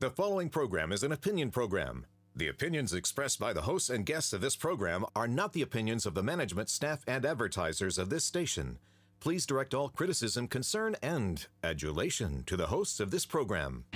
The following program is an opinion program. The opinions expressed by the hosts and guests of this program are not the opinions of the management, staff, and advertisers of this station. Please direct all criticism, concern, and adulation to the hosts of this program.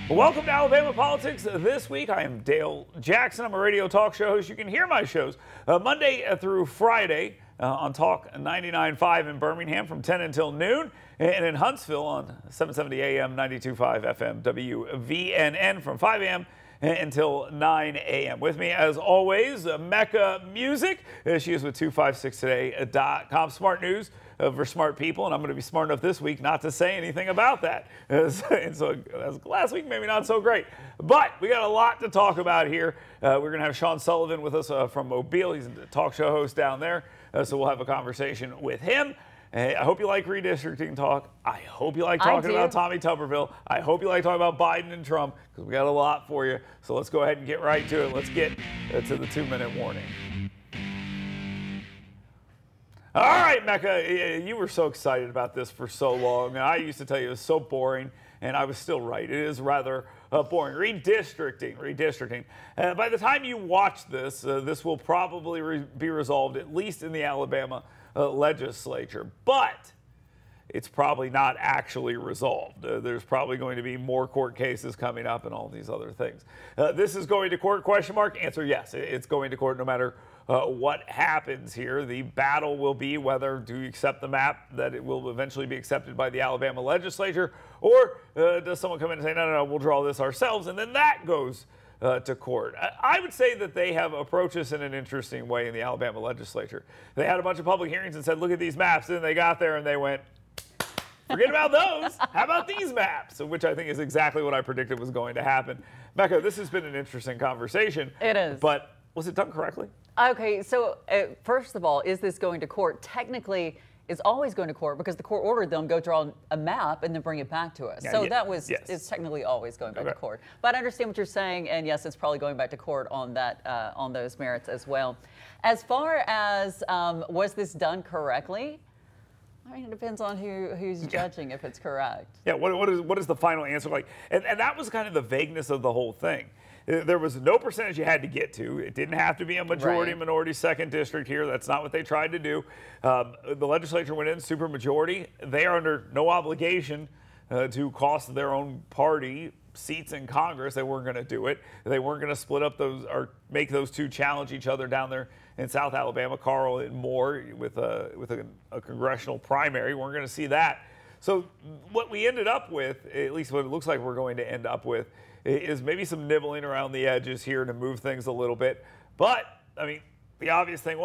Welcome to Alabama Politics. This week, I am Dale Jackson. I'm a radio talk show host. You can hear my shows Monday through Friday on Talk 99.5 in Birmingham from 10 until noon, and in Huntsville on 770 AM, 92.5 FM, WVNN from 5 a.m. until 9 a.m. With me, as always, Mecca Music. She is with 256today.com. Smart news for smart people, and I'm going to be smart enough this week not to say anything about that. And so last week, maybe not so great. But we got a lot to talk about here. We're going to have Sean Sullivan with us from Mobile. He's a talk show host down there, so we'll have a conversation with him. I hope you like redistricting talk. I hope you like talking about Tommy Tuberville. I hope you like talking about Biden and Trump, because we got a lot for you. So let's go ahead and get right to it. Let's get to the 2-minute warning. All right, Mecca, you were so excited about this for so long. I used to tell you it was so boring, and I was still right. It is rather boring. Redistricting. By the time you watch this, this will probably be resolved, at least in the Alabama legislature. But it's probably not actually resolved. There's probably going to be more court cases coming up and all these other things. This is going to court, question mark? Answer, yes. It's going to court no matter what happens here. The battle will be whether do you accept the map, that it will eventually be accepted by the Alabama legislature, or does someone come in and say, no, we'll draw this ourselves, and then that goes to court. I would say that they have approached this in an interesting way in the Alabama legislature. They had a bunch of public hearings and said, look at these maps, and then they got there and they went, forget about those. How about these maps? Which I think is exactly what I predicted was going to happen. Mecca, this has been an interesting conversation. It is. But was it done correctly? Okay, so first of all, is this going to court? Technically, it's always going to court because the court ordered them go draw a map and then bring it back to us. It's technically always going back to court. But I understand what you're saying, and yes, it's probably going back to court on that on those merits as well. As far as was this done correctly? I mean, it depends on who's judging if it's correct. Yeah, what is the final answer like? And that was kind of the vagueness of the whole thing. There was no percentage you had to get to. It didn't have to be a majority-minority second district here. That's not what they tried to do. The legislature went in supermajority. They are under no obligation to cost their own party seats in Congress. They weren't going to do it. They weren't going to split up those or make those two challenge each other down there in South Alabama, Carl and Moore, with a congressional primary. We're going to see that. So what we ended up with, at least what it looks like we're going to end up with, is maybe some nibbling around the edges here to move things a little bit. But, I mean, the obvious thing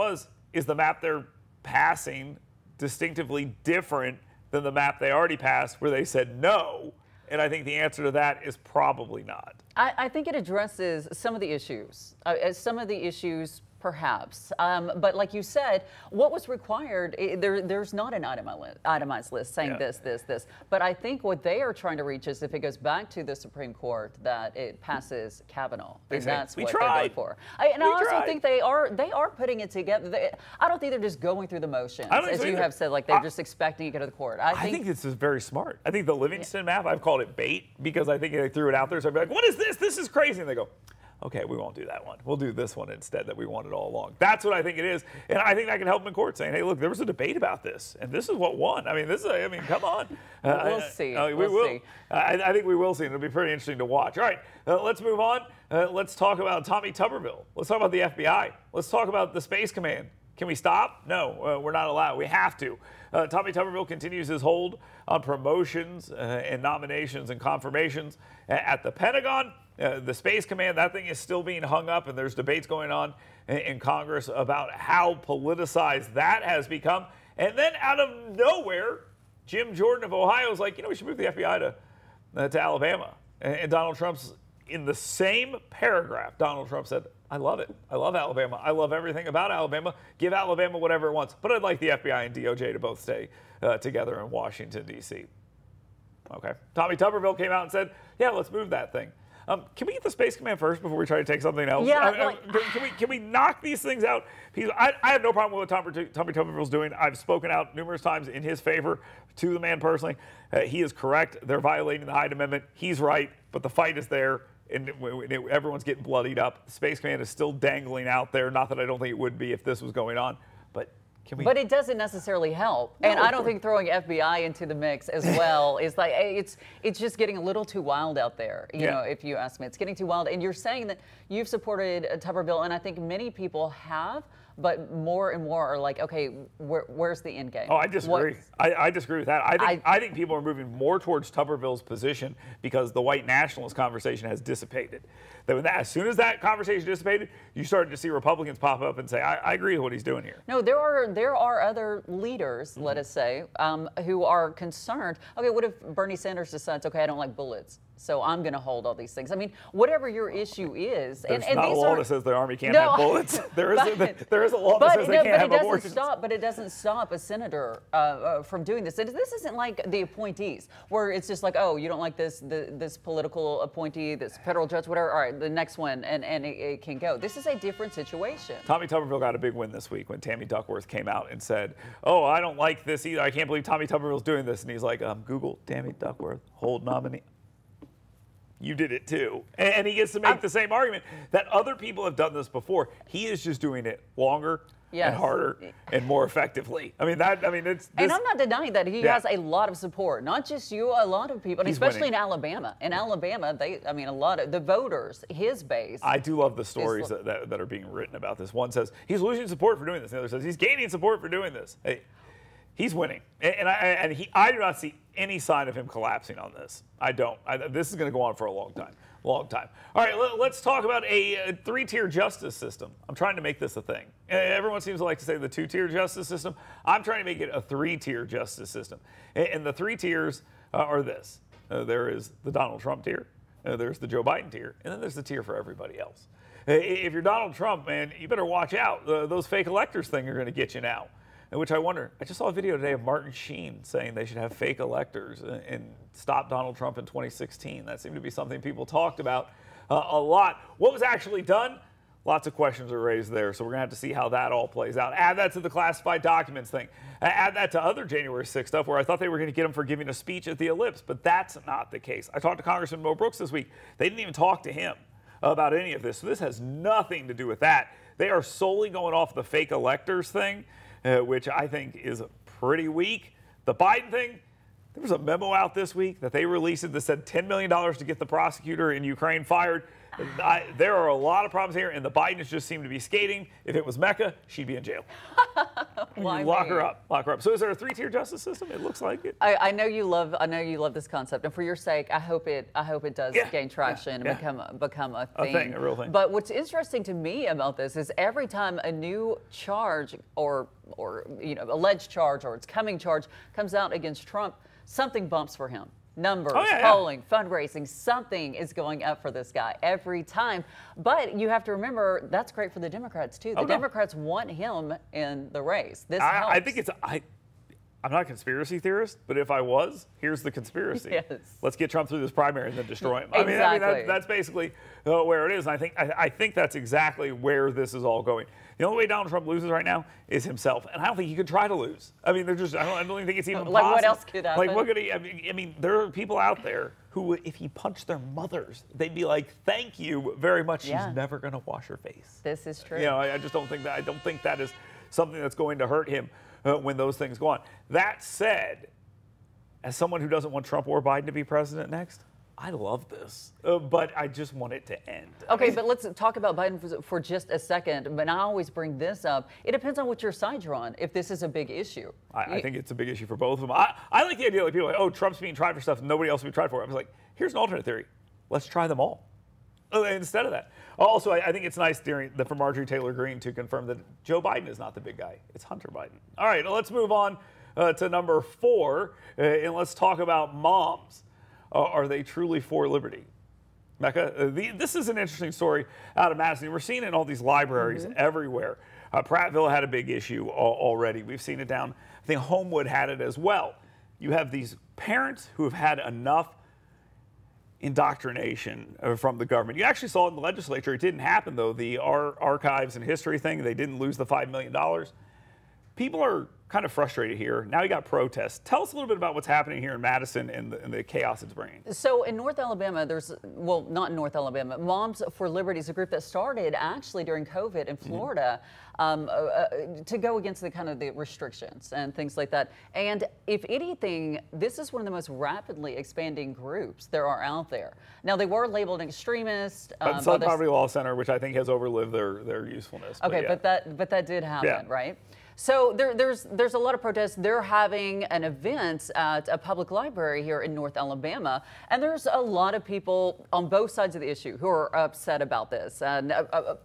is the map they're passing distinctively different than the map they already passed where they said no? And I think the answer to that is probably not. I think it addresses some of the issues. Perhaps. But like you said, what was required, there's not an itemized list saying this. But I think what they are trying to reach is if it goes back to the Supreme Court, that it passes Kavanaugh. And that's what they're going for. I also think they are putting it together. I don't think they're just going through the motions, as you have said, like they're just expecting it to go to the court. I think this is very smart. I think the Livingston map, I've called it bait because I think they threw it out there. So I'd be like, what is this? This is crazy. And they go, okay, we won't do that one. We'll do this one instead that we wanted all along. That's what I think it is. And I think that can help them in court saying, hey, look, there was a debate about this, and this is what won. I mean, come on. We'll see. We'll see. I think we will see, and it'll be pretty interesting to watch. All right, let's move on. Let's talk about Tommy Tuberville. Let's talk about the FBI. Let's talk about the Space Command. Can we stop? No, we're not allowed. We have to. Tommy Tuberville continues his hold on promotions and nominations and confirmations at the Pentagon. The Space Command, that thing is still being hung up, and there's debates going on in Congress about how politicized that has become. And then out of nowhere, Jim Jordan of Ohio is like, we should move the FBI to Alabama. And Donald Trump's in the same paragraph. Donald Trump said, I love it. I love Alabama. I love everything about Alabama. Give Alabama whatever it wants. But I'd like the FBI and DOJ to both stay together in Washington, D.C. Okay. Tommy Tuberville came out and said, yeah, let's move that thing. Can we get the Space Command first before we try to take something else? Yeah. Can we knock these things out? Because I have no problem with what Tommy Tuberville's doing. I've spoken out numerous times in his favor to the man personally. He is correct. They're violating the Hyde Amendment. He's right, but the fight is there, and everyone's getting bloodied up. The Space Command is still dangling out there. Not that I don't think it would be if this was going on, but. But it doesn't necessarily help, and I don't think throwing FBI into the mix as well is like it's just getting a little too wild out there. You know, if you ask me, it's getting too wild. And you're saying that you've supported Tuberville, and I think many people have, but more and more are like, okay, where's the end game? Oh, I disagree. I disagree with that. I think people are moving more towards Tuberville's position because the white nationalist conversation has dissipated. As soon as that conversation dissipated, you started to see Republicans pop up and say, I agree with what he's doing here. No, there are other leaders, let us say, who are concerned. Okay, what if Bernie Sanders decides, okay, I don't like bullets, so I'm going to hold all these things? I mean, whatever your issue is. There's not a law that says the Army can't have bullets. There is a law that says they can't have abortions. But it doesn't stop a senator from doing this. This isn't like the appointees, where it's just like, oh, you don't like this political appointee, this federal judge, whatever. All right, the next one, and it can go. This is a different situation. Tommy Tuberville got a big win this week when Tammy Duckworth came out and said, oh, I don't like this either. I can't believe Tommy Tuberville's doing this. And he's like, Google Tammy Duckworth, hold nominee. You did it too. And he gets to make the same argument that other people have done this before. He is just doing it longer and harder and more effectively. And I'm not denying that he has a lot of support, not just you, a lot of people, and especially winning. In Alabama. In Alabama, a lot of the voters, his base. I do love the stories that are being written about this. One says he's losing support for doing this. The other says he's gaining support for doing this. Hey, he's winning, and I do not see any sign of him collapsing on this. I don't. This is going to go on for a long time. All right, let's talk about a three-tier justice system. I'm trying to make this a thing. Everyone seems to like to say the two-tier justice system. I'm trying to make it a three-tier justice system. And the three tiers are this. There is the Donald Trump tier, there's the Joe Biden tier, and then there's the tier for everybody else. If you're Donald Trump, man, you better watch out. Those fake electors thing are going to get you now. Which I wonder, I just saw a video today of Martin Sheen saying they should have fake electors and stop Donald Trump in 2016. That seemed to be something people talked about a lot. What was actually done? Lots of questions are raised there, so we're going to have to see how that all plays out. Add that to the classified documents thing. Add that to other January 6th stuff where I thought they were going to get him for giving a speech at the Ellipse, but that's not the case. I talked to Congressman Mo Brooks this week. They didn't even talk to him about any of this, so this has nothing to do with that. They are solely going off the fake electors thing, which I think is pretty weak. The Biden thing, there was a memo out this week that they released that said $10 million to get the prosecutor in Ukraine fired. There are a lot of problems here, and the Bidens just seem to be skating. If it was Mecca, she'd be in jail. Lock her up. So is there a three-tier justice system? It looks like it. I know you love this concept, and for your sake, I hope it does gain traction and become a thing. A real thing. But what's interesting to me about this is every time a new charge or alleged charge or its coming charge comes out against Trump, something bumps for him. Numbers, polling, fundraising, something is going up for this guy every time. But you have to remember, that's great for the Democrats, too. The Democrats want him in the race. This helps. I think I'm not a conspiracy theorist, but if I was, here's the conspiracy. Yes. Let's get Trump through this primary and then destroy him. Exactly. That's basically where it is. And I think that's exactly where this is all going. The only way Donald Trump loses right now is himself, and I don't think he could try to lose. I don't even think it's even possible. What else could happen? Like, what could he? There are people out there who, if he punched their mothers, they'd be like, "Thank you very much." She's never going to wash her face. This is true. I just don't think that. I don't think that is something that's going to hurt him when those things go on. That said, as someone who doesn't want Trump or Biden to be president next, I love this, but I just want it to end. Okay, but let's talk about Biden for just a second. But I always bring this up. It depends on what your side you're on, if this is a big issue. I think it's a big issue for both of them. I like the idea that people are like, oh, Trump's being tried for stuff nobody else will be tried for. I was like, here's an alternate theory. Let's try them all instead of that. Also, I think it's nice for Marjorie Taylor Greene to confirm that Joe Biden is not the big guy. It's Hunter Biden. All right, let's move on to number 4, and let's talk about moms. Are they truly for liberty? Mecca, this is an interesting story out of Madison. We're seeing it in all these libraries everywhere. Prattville had a big issue already. We've seen it down, I think Homewood had it as well. You have these parents who have had enough, indoctrination from the government. You actually saw it in the legislature. It didn't happen, though. The archives and history thing, they didn't lose the $5 million. People are kind of frustrated here. Now you got protests. Tell us a little bit about what's happening here in Madison and the chaos it's bringing. So in North Alabama, there's, well, not in North Alabama, Moms for Liberty is a group that started actually during COVID in Florida to go against the kind of the restrictions and things like that. And if anything, this is one of the most rapidly expanding groups there are out there. Now, they were labeled extremist. Southern Poverty Law Center, which I think has overlived their usefulness. Okay, but that did happen, right? So there's a lot of protests. They're having an event at a public library here in North Alabama, and there's a lot of people on both sides of the issue who are upset about this and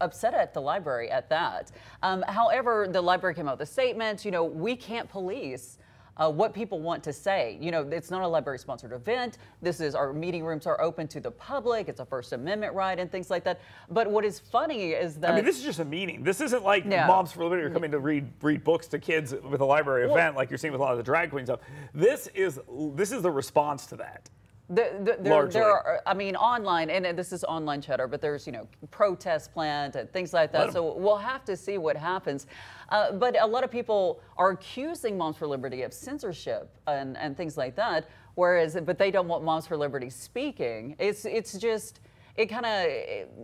upset at the library at that. However, the library came out with a statement, you know, we can't police what people want to say. You know, it's not a library-sponsored event. This is, our meeting rooms are open to the public. It's a First Amendment right and things like that. But what is funny is that... I mean, this is just a meeting. This isn't like Moms for Liberty are coming to read books to kids with a library event like you're seeing with a lot of the drag queen stuff. This is the response to that. There are, I mean, online, and this is online chatter, but there's, you know, protests planned and things like that. So we'll have to see what happens. But a lot of people are accusing Moms for Liberty of censorship and things like that. But they don't want Moms for Liberty speaking. It's just, it kind of,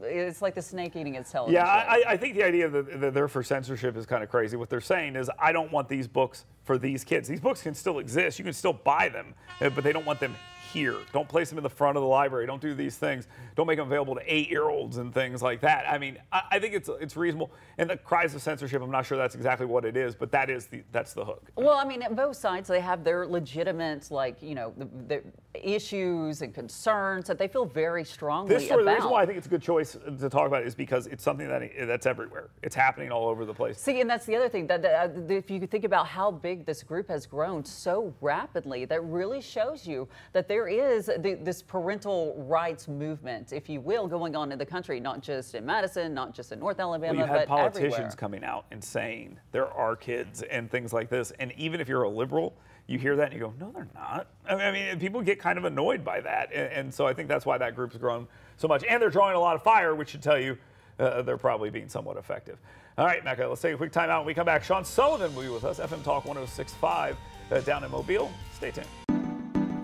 it's like the snake eating its tail. Yeah, I think the idea that they're for censorship is kind of crazy. What they're saying is, I don't want these books for these kids. These books can still exist. You can still buy them, but they don't want them here. Don't place them in the front of the library. Don't do these things. Don't make them available to 8-year-olds and things like that. I mean, I think it's reasonable. And the cries of censorship, I'm not sure that's exactly what it is, but that's the hook. Well, I mean, at both sides, they have their legitimate, like, you know, the issues and concerns that they feel very strongly about. The reason why I think it's a good choice to talk about is because it's something that's everywhere. It's happening all over the place. See, and that's the other thing, that if you think about how big this group has grown so rapidly, that really shows you that there is this parental rights movement, if you will, going on in the country, not just in Madison, not just in North Alabama, well, you had but politicians everywhere. Coming out and saying there are kids and things like this. And even if you're a liberal, you hear that and you go, no, they're not. I mean, people get kind of annoyed by that. And so I think that's why that group's grown so much. And they're drawing a lot of fire, which should tell you they're probably being somewhat effective. All right, Mecca, let's take a quick time out. When we come back, Sean Sullivan will be with us, FM Talk 106.5 down in Mobile. Stay tuned.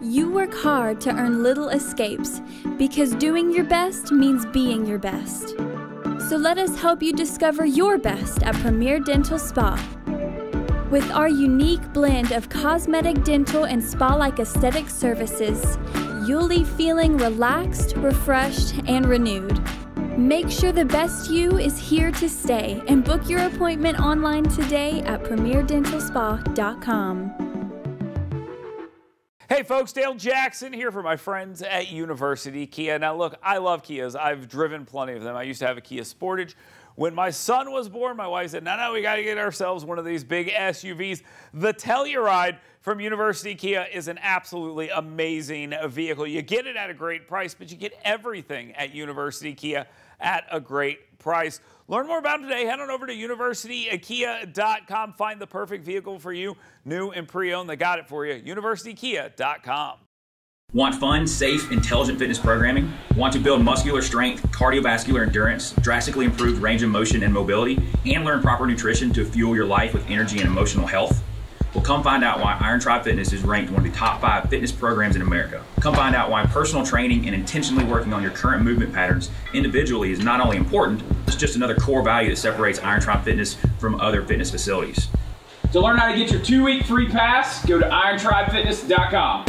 You work hard to earn little escapes because doing your best means being your best. So let us help you discover your best at Premier Dental Spa. With our unique blend of cosmetic, dental, and spa-like aesthetic services, you'll leave feeling relaxed, refreshed, and renewed. Make sure the best you is here to stay and book your appointment online today at premierdentalspa.com. Hey folks, Dale Jackson here for my friends at University Kia. Now look, I love Kias. I've driven plenty of them. I used to have a Kia Sportage. When my son was born, my wife said, no, we got to get ourselves one of these big SUVs. The Telluride from University Kia is an absolutely amazing vehicle. You get it at a great price, but you get everything at University Kia at a great price. Learn more about them today. Head on over to universitykia.com. Find the perfect vehicle for you, new and pre-owned. They got it for you. universitykia.com. Want fun, safe, intelligent fitness programming? Want to build muscular strength, cardiovascular endurance, drastically improved range of motion and mobility, and learn proper nutrition to fuel your life with energy and emotional health? Well, come find out why Iron Tribe Fitness is ranked one of the top 5 fitness programs in America. Come find out why personal training and intentionally working on your current movement patterns individually is not only important, it's just another core value that separates Iron Tribe Fitness from other fitness facilities. To learn how to get your 2-week free pass, go to irontribefitness.com.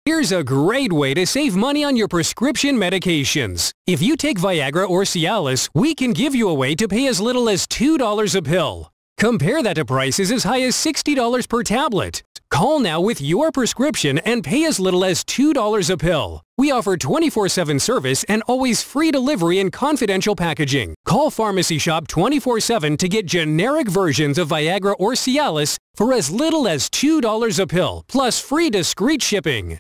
Here's a great way to save money on your prescription medications. If you take Viagra or Cialis, we can give you a way to pay as little as $2 a pill. Compare that to prices as high as $60 per tablet. Call now with your prescription and pay as little as $2 a pill. We offer 24/7 service and always free delivery and confidential packaging. Call Pharmacy Shop 24/7 to get generic versions of Viagra or Cialis for as little as $2 a pill, plus free discreet shipping.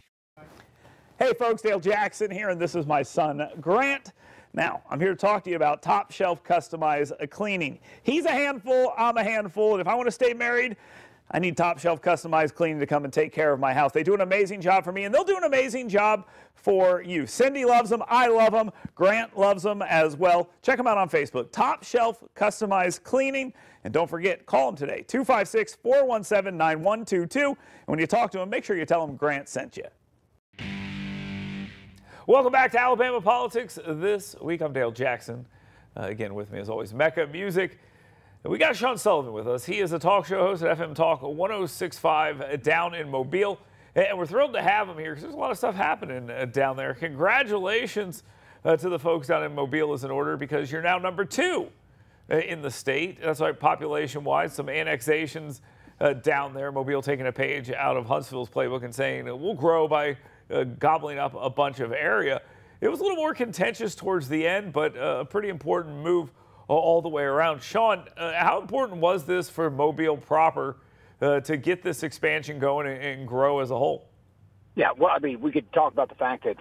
Hey folks, Dale Jackson here, and this is my son, Grant. Now, I'm here to talk to you about Top Shelf Customized Cleaning. He's a handful, I'm a handful, and if I want to stay married, I need Top Shelf Customized Cleaning to come and take care of my house. They do an amazing job for me, and they'll do an amazing job for you. Cindy loves them. I love them. Grant loves them as well. Check them out on Facebook. Top Shelf Customized Cleaning. And don't forget, call them today, 256-417-9122. And when you talk to them, make sure you tell them Grant sent you. Welcome back to Alabama Politics This Week. I'm Dale Jackson. Again, with me as always, Mecca Music. We got Sean Sullivan with us. He is a talk show host at FM Talk 106.5 down in Mobile. And we're thrilled to have him here because there's a lot of stuff happening down there. Congratulations to the folks down in Mobile is in order because you're now number 2 in the state. That's right, population-wise, some annexations down there. Mobile taking a page out of Huntsville's playbook and saying we'll grow by gobbling up a bunch of area. It was a little more contentious towards the end, but a pretty important move all the way around. Sean, how important was this for Mobile proper to get this expansion going and grow as a whole? Yeah, well, I mean, we could talk about the fact that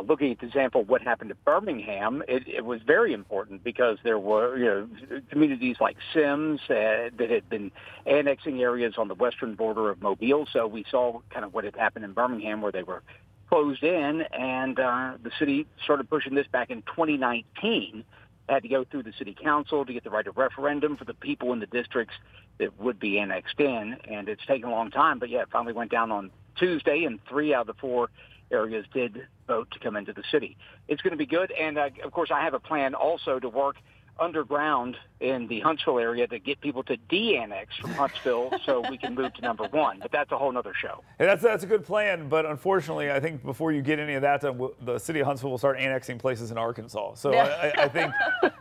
looking at the example of what happened to Birmingham, it was very important because there were communities like Sims that had been annexing areas on the western border of Mobile. So we saw kind of what had happened in Birmingham where they were closed in, and the city started pushing this back in 2019. Had to go through the city council to get the right of referendum for the people in the districts that would be annexed in, and it's taken a long time. But yeah, it finally went down on Tuesday, and 3 out of the 4 areas did vote to come into the city. It's going to be good, and of course I have a plan also to work underground in the Huntsville area to get people to de-annex from Huntsville so we can move to number 1. But that's a whole other show. And that's a good plan, but unfortunately, I think before you get any of that done, the city of Huntsville will start annexing places in Arkansas. So yeah.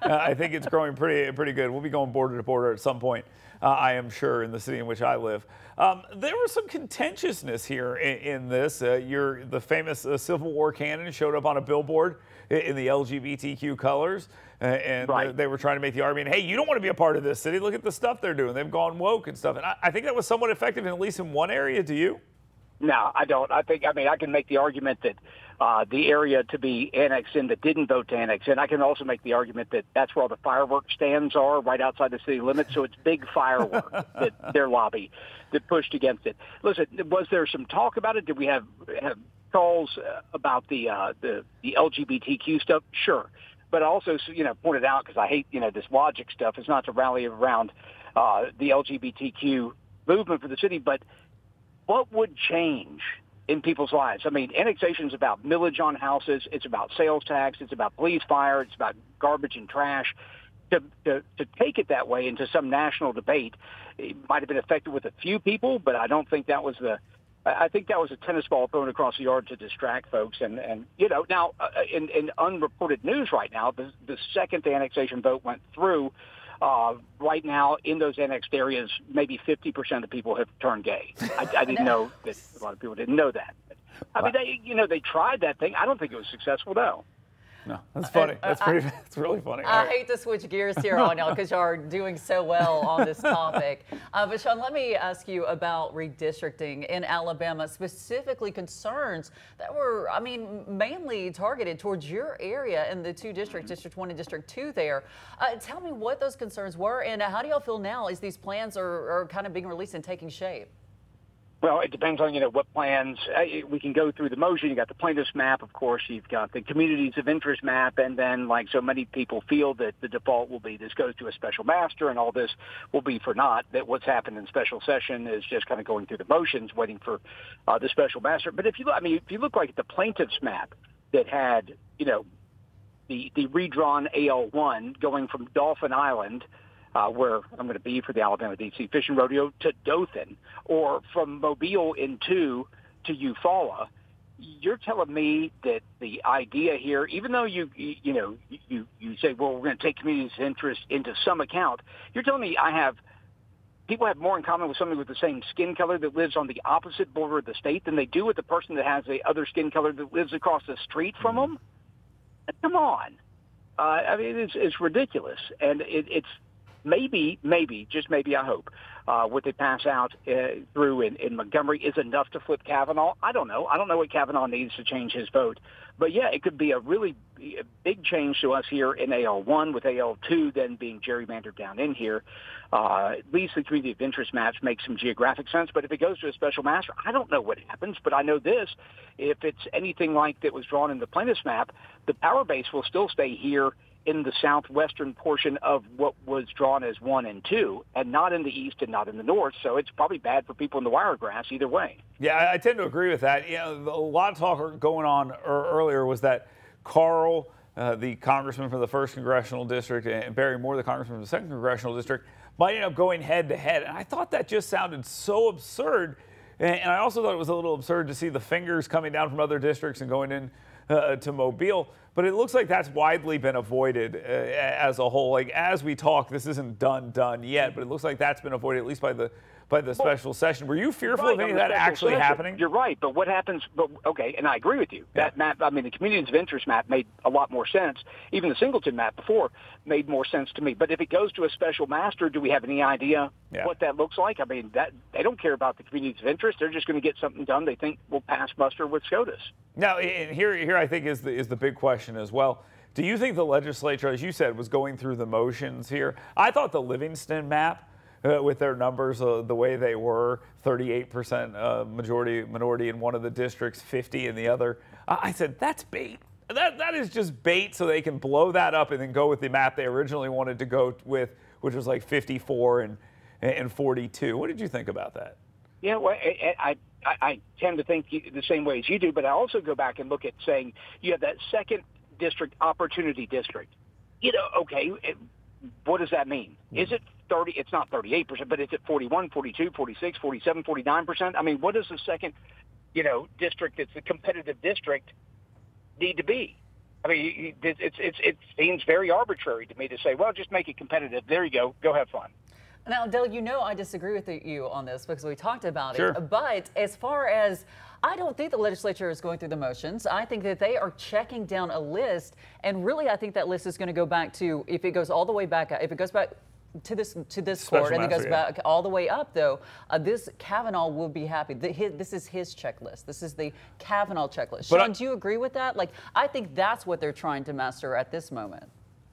I think it's growing pretty good. We'll be going border to border at some point, I am sure, in the city in which I live. There was some contentiousness here in this. The famous Civil War cannon showed up on a billboard in the LGBTQ colors, and right. They were trying to make the argument, hey, you don't want to be a part of this city. Look at the stuff they're doing. They've gone woke and stuff. And I think that was somewhat effective, at least in one area. Do you? No, I don't. I can make the argument that the area to be annexed in that didn't vote to annex in. I can also make the argument that that's where all the fireworks stands are, right outside the city limits. So it's big firework that their lobby that pushed against it. Listen, was there some talk about it? Did we have calls about the LGBTQ stuff? Sure. But also, pointed out, because I hate, this logic stuff, is not to rally around the LGBTQ movement for the city, but what would change in people's lives? I mean, annexation is about millage on houses. It's about sales tax. It's about police fire. It's about garbage and trash. To take it that way into some national debate, it might have been effective with a few people, but I don't think that was I think that was a tennis ball thrown across the yard to distract folks. And now in unreported news right now, the second annexation vote went through. Right now, in those annexed areas, maybe 50% of the people have turned gay. I didn't know that. A lot of people didn't know that. I mean, they tried that thing. I don't think it was successful, though. No, that's funny. That's really funny. I hate to switch gears here on y'all because y'all are doing so well on this topic. But Sean, let me ask you about redistricting in Alabama, specifically concerns that were, mainly targeted towards your area in the 2 districts, District 1 and District 2 there. Tell me what those concerns were, and how do y'all feel now as these plans are kind of being released and taking shape? Well, it depends on, what plans. We can go through the motion. You got the plaintiff's map, of course. You've got the communities of interest map. And then, like so many people feel that the default will be this goes to a special master and all this will be for naught, that what's happened in special session is just kind of going through the motions, waiting for the special master. But if you look like at the plaintiff's map that had, the redrawn AL1 going from Dolphin Island, where I'm going to be for the Alabama Deep-Sea Fishing Rodeo, to Dothan, or from Mobile in 2 to Eufaula, you're telling me that the idea here, even though you say, well, we're going to take communities' interest into some account, you're telling me people have more in common with somebody with the same skin color that lives on the opposite border of the state than they do with the person that has the other skin color that lives across the street from them? Come on. It's ridiculous. And it's maybe, just maybe, I hope, what they pass out through in Montgomery is enough to flip Kavanaugh. I don't know. I don't know what Kavanaugh needs to change his vote. But, yeah, it could be a really big change to us here in AL1 with AL2 then being gerrymandered down in here. At least the community of interest maps make some geographic sense. But if it goes to a special master, I don't know what happens. But I know this. If it's anything like that was drawn in the plaintiff's map, the power base will still stay here in the southwestern portion of what was drawn as 1 and 2, and not in the east and not in the north. So it's probably bad for people in the Wiregrass either way. Yeah, I tend to agree with that. You know, a lot of talk going on earlier was that Carl, the congressman from the 1st Congressional District, and Barry Moore, the congressman from the 2nd Congressional District, might end up going head-to-head. And I thought that just sounded so absurd. And I also thought it was a little absurd to see the fingers coming down from other districts and going in to Mobile. But it looks like that's widely been avoided as a whole. Like, as we talk, this isn't done yet, but it looks like that's been avoided at least by the special session. Were you fearful of any of that actually happening? You're right, but what happens? But okay, and I agree with you. Yeah. That map, I mean, the communities of interest map made a lot more sense. Even the Singleton map before made more sense to me. But if it goes to a special master, do we have any idea what that looks like? I mean, that they don't care about the communities of interest. They're just going to get something done they think will pass muster with SCOTUS. Now, and here I think is the big question as well. Do you think the legislature, as you said, was going through the motions here? I thought the Livingston map, with their numbers the way they were, 38% minority in one of the districts, 50 in the other, I said, that's bait. That is just bait so they can blow that up and then go with the map they originally wanted to go with, which was like 54 and 42. What did you think about that? Yeah, well, I tend to think the same way as you do, but I also go back and look at saying you have that second district, opportunity district. You know, okay, what does that mean? Is it 30? It's not 38%, but is it 41, 42, 46, 47, 49%? I mean, what does the second, district that's the competitive district need to be? I mean, it seems very arbitrary to me to say, well, just make it competitive. There you go. Go have fun. Now, Dale, I disagree with you on this because we talked about Sure. it. But as far as, I don't think the legislature is going through the motions. I think that they are checking down a list. And really, I think that list is going to go back to, if it goes all the way back, if it goes back to this court and it goes back all the way up, though, this Kavanaugh will be happy. This is his checklist. This is the Kavanaugh checklist. Sean, do you agree with that? Like, I think that's what they're trying to master at this moment.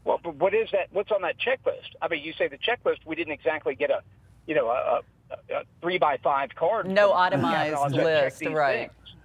Well, but what is that? What's on that checklist? I mean, you say the checklist. We didn't exactly get a 3x5 card. No itemized list, right? Things.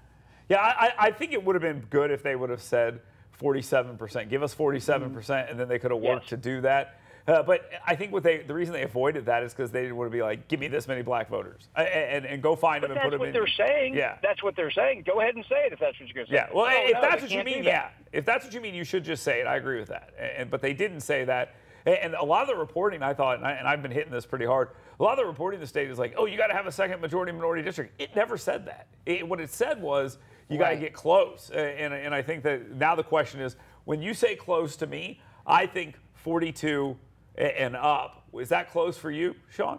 Yeah, I think it would have been good if they would have said 47%. Give us 47%, and then they could have worked to do that. But I think the reason they avoided that is because they didn't want to be like, give me this many black voters and go find them and put them in. That's what they're saying. Yeah. That's what they're saying. Go ahead and say it if that's what you're going to say. Yeah. Well, if that's what you mean, If that's what you mean, you should just say it. I agree with that. But they didn't say that. And a lot of the reporting, I thought, and I've been hitting this pretty hard, a lot of the reporting in the state is like, oh, you got to have a second majority-minority district. It never said that. What it said was you got to get close. And I think that now the question is, when you say close to me, I think 42 and up. Is that close for you, Sean?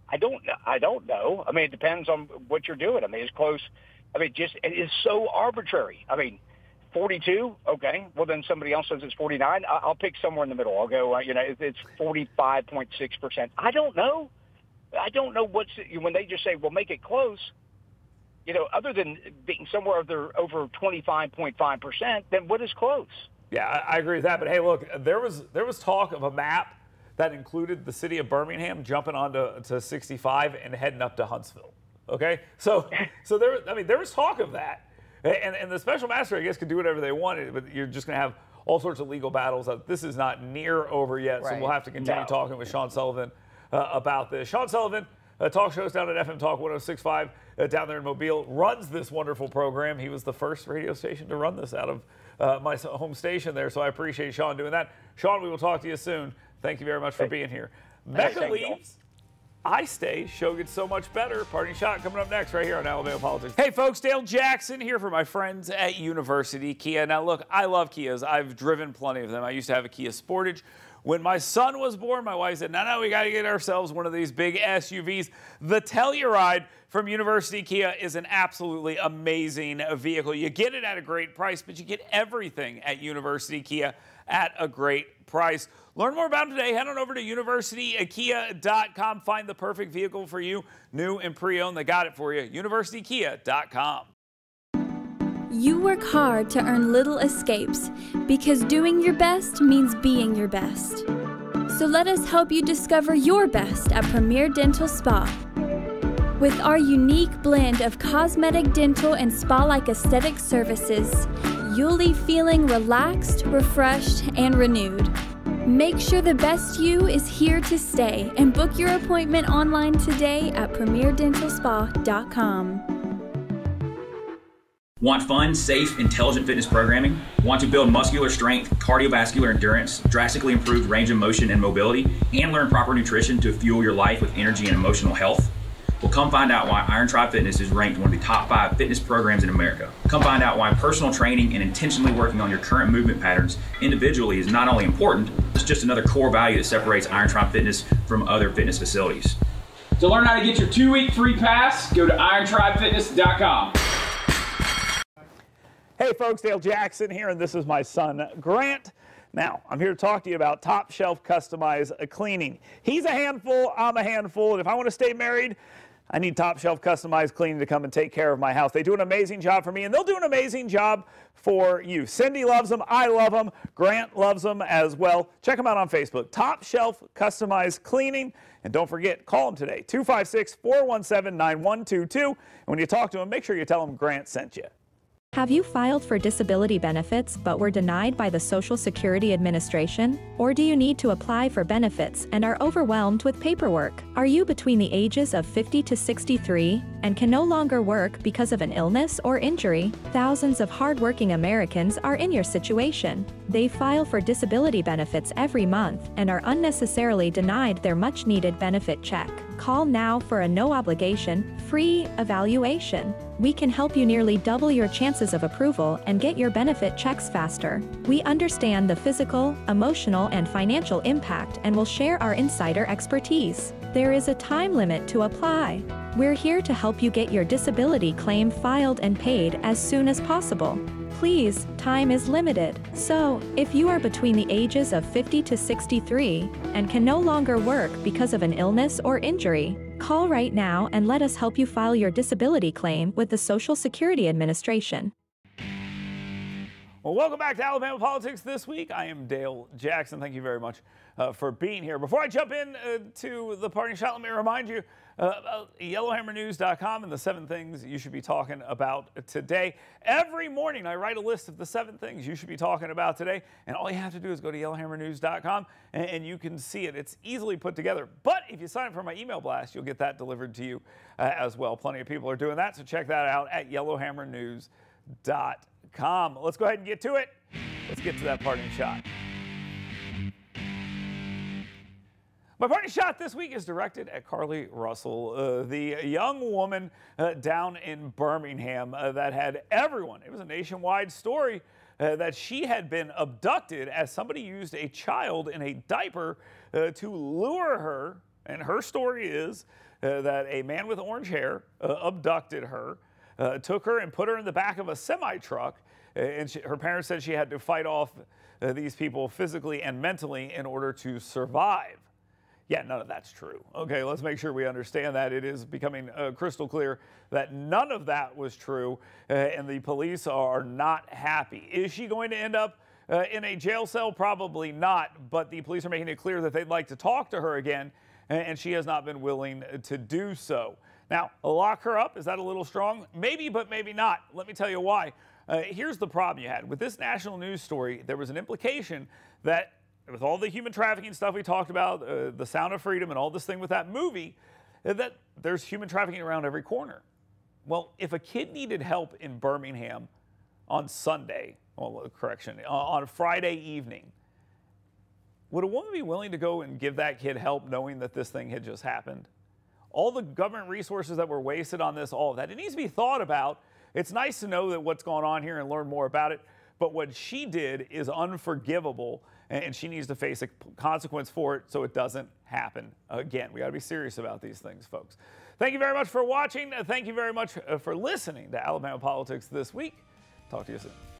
I don't know. I mean, it depends on what you're doing. I mean, it's close. I mean, it is so arbitrary. I mean, 42, okay. Well, then somebody else says it's 49. I'll pick somewhere in the middle. I'll go, it's 45.6%. I don't know. I don't know when they just say, well, make it close, other than being somewhere over 25.5%, then what is close? Yeah, I agree with that. But hey, look, there was talk of a map that included the city of Birmingham jumping onto 65 and heading up to Huntsville. Okay, so there was talk of that, and the special master, I guess, could do whatever they wanted, but you're just going to have all sorts of legal battles. This is not near over yet, so we'll have to continue talking with Sean Sullivan about this. Sean Sullivan, talk shows down at FM Talk 106.5 down there in Mobile, runs this wonderful program. He was the first radio station to run this out of my home station there, so I appreciate Sean doing that. Sean, we will talk to you soon. Thank you very much for being here. Mecca leaves. I stay. Show gets so much better. Parting shot coming up next right here on Alabama Politics. Hey, folks, Dale Jackson here for my friends at University Kia. Now, look, I love Kias. I've driven plenty of them. I used to have a Kia Sportage When my son was born, my wife said, no, we got to get ourselves one of these big SUVs. The Telluride from University Kia is an absolutely amazing vehicle. You get it at a great price, but you get everything at University Kia at a great price. Learn more about it today. Head on over to universitykia.com. Find the perfect vehicle for you, new and pre-owned. They got it for you. universitykia.com. You work hard to earn little escapes because doing your best means being your best. So let us help you discover your best at Premier Dental Spa. With our unique blend of cosmetic, dental, and spa-like aesthetic services, you'll leave feeling relaxed, refreshed, and renewed. Make sure the best you is here to stay and book your appointment online today at premierdentalspa.com. Want fun, safe, intelligent fitness programming? Want to build muscular strength, cardiovascular endurance, drastically improve range of motion and mobility, and learn proper nutrition to fuel your life with energy and emotional health? Well, come find out why Iron Tribe Fitness is ranked one of the top 5 fitness programs in America. Come find out why personal training and intentionally working on your current movement patterns individually is not only important, it's just another core value that separates Iron Tribe Fitness from other fitness facilities. To learn how to get your 2-week free pass, go to irontribefitness.com. Hey folks, Dale Jackson here, and this is my son, Grant. Now, I'm here to talk to you about Top Shelf Customized Cleaning. He's a handful, I'm a handful, and if I want to stay married, I need Top Shelf Customized Cleaning to come and take care of my house. They do an amazing job for me, and they'll do an amazing job for you. Cindy loves them, I love them, Grant loves them as well. Check them out on Facebook, Top Shelf Customized Cleaning. And don't forget, call them today, 256-417-9122. And when you talk to them, make sure you tell them Grant sent you. Have you filed for disability benefits but were denied by the Social Security Administration? Or do you need to apply for benefits and are overwhelmed with paperwork? Are you between the ages of 50 to 63 and can no longer work because of an illness or injury? Thousands of hardworking Americans are in your situation. They file for disability benefits every month and are unnecessarily denied their much-needed benefit check. Call now for a no-obligation, free evaluation. We can help you nearly double your chances of approval and get your benefit checks faster. We understand the physical, emotional, and financial impact and will share our insider expertise. There is a time limit to apply. We're here to help you get your disability claim filed and paid as soon as possible. Please, time is limited. So, if you are between the ages of 50 to 63 and can no longer work because of an illness or injury, call right now and let us help you file your disability claim with the Social Security Administration. Well, welcome back to Alabama Politics This Week. I am Dale Jackson. Thank you very much for being here. Before I jump in to the parting shot, let me remind you about YellowhammerNews.com and the 7 things you should be talking about today. Every morning I write a list of the 7 things you should be talking about today, and all you have to do is go to YellowhammerNews.com and you can see it. It's easily put together. But if you sign up for my email blast, you'll get that delivered to you as well. Plenty of people are doing that, so check that out at YellowhammerNews.com. Let's go ahead and get to it. Let's get to that parting shot. My parting shot this week is directed at Carly Russell, the young woman down in Birmingham that had everyone. It was a nationwide story that she had been abducted as somebody used a child in a diaper to lure her. And her story is that a man with orange hair abducted her, took her and put her in the back of a semi-truck. And her parents said she had to fight off these people physically and mentally in order to survive. Yeah, none of that's true. Okay, let's make sure we understand that. It is becoming crystal clear that none of that was true, and the police are not happy. Is she going to end up in a jail cell? Probably not, but the police are making it clear that they'd like to talk to her again, and she has not been willing to do so. Now, lock her up, is that a little strong? Maybe, but maybe not. Let me tell you why. Here's the problem you had. With this national news story, there was an implication that with all the human trafficking stuff we talked about, The Sound of Freedom and all this thing with that movie, that there's human trafficking around every corner. Well, if a kid needed help in Birmingham on Sunday, well, correction, on Friday evening, would a woman be willing to go and give that kid help knowing that this thing had just happened? All the government resources that were wasted on this, all of that, it needs to be thought about. It's nice to know that what's going on here and learn more about it. But what she did is unforgivable, and she needs to face a consequence for it so it doesn't happen again. We got to be serious about these things, folks. Thank you very much for watching. Thank you very much for listening to Alabama Politics This Week. Talk to you soon.